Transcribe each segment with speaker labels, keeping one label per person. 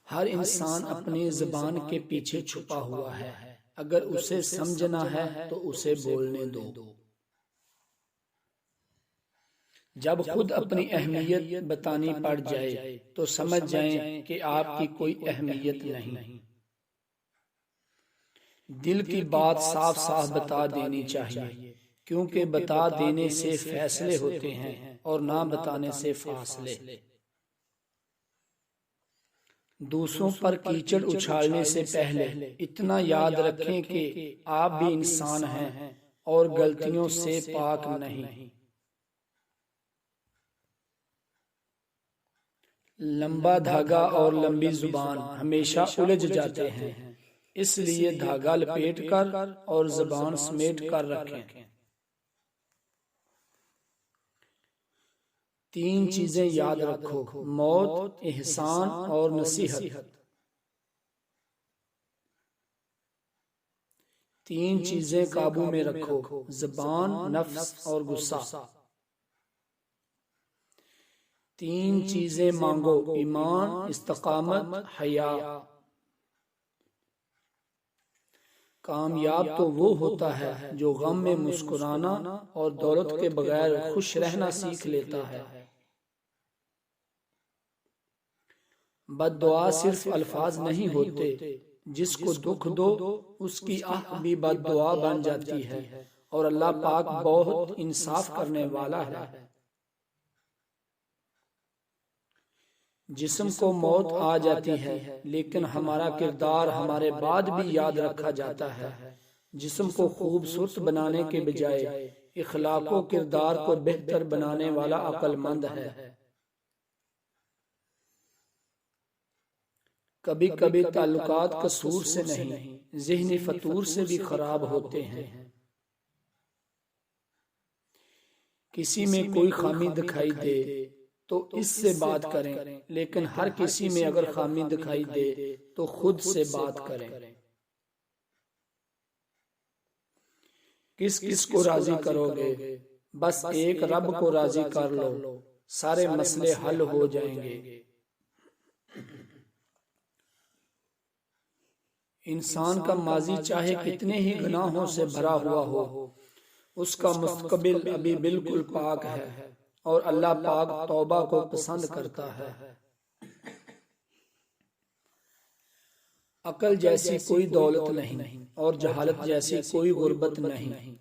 Speaker 1: हर इंसान अपनी जुबान के पीछे छुपा हुआ है, अगर उसे समझना है तो उसे बोलने दो। जब खुद अपनी अहमियत बतानी पड़ जाए तो समझ जाएं कि आपकी कोई अहमियत नहीं। दिल की बात साफ साफ बता देनी चाहिए, क्योंकि बता देने से फैसले होते हैं और ना बताने से फासले। दूसरों पर कीचड़ उछालने से पहले इतना याद रखें कि आप भी इंसान हैं और गलतियों से पाक नहीं। लंबा धागा और लंबी जुबान हमेशा उलझ जाते हैं, इसलिए धागा लपेट कर और जुबान समेट कर रखें। 3 चीजें याद रखो, मौत, एहसान और नसीहत। 3 चीजें काबू में रखो, जुबान, नफ्स और गुस्सा। 3 चीजें मांगो, ईमान, इस्तिकामत, हया। कामयाब तो वो होता है जो गम में मुस्कुराना और दौलत के बगैर खुश रहना सीख लेता है। बद्दुआ सिर्फ अल्फाज नहीं होते, जिसको दुख दो उसकी आह भी बद्दुआ बन जाती है, और अल्लाह पाक बहुत इंसाफ करने वाला है। जिस्म को मौत आ जाती है, लेकिन हमारा किरदार हमारे बाद भी याद रखा जाता है। जिस्म को खूबसूरत बनाने के बजाय इखलाको किरदार को बेहतर बनाने वाला अक्लमंद है। कभी कभी ताल्लुकात कसूर से नहीं, ज़हनी फतूर से भी खराब होते हैं। किसी में कोई खामी दिखाई दे तो इससे बात करें, लेकिन हर किसी में अगर खामी दिखाई दे तो खुद से बात करें। किस किस को राजी करोगे? बस एक रब को राजी कर लो, सारे मसले हल हो जाएंगे। इंसान का माजी चाहे कितने ही गुनाहों से भरा हुआ हो, उसका मुस्तकबिल अभी बिल्कुल पाक है, और अल्लाह पाक तौबा को पसंद करता है। अकल जैसी कोई दौलत नहीं और जहालत जैसी कोई गुर्बत नहीं।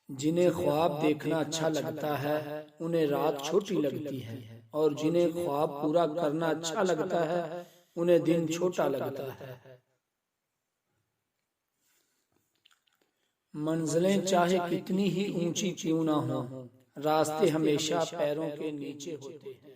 Speaker 1: जिन्हें ख्वाब देखना अच्छा लगता है उन्हें रात छोटी लगती है, और जिन्हें ख्वाब पूरा करना अच्छा लगता है उन्हें दिन छोटा लगता है। मंजिलें चाहे कितनी ही ऊंची क्यों ना हो, रास्ते हमेशा पैरों के नीचे होते हैं।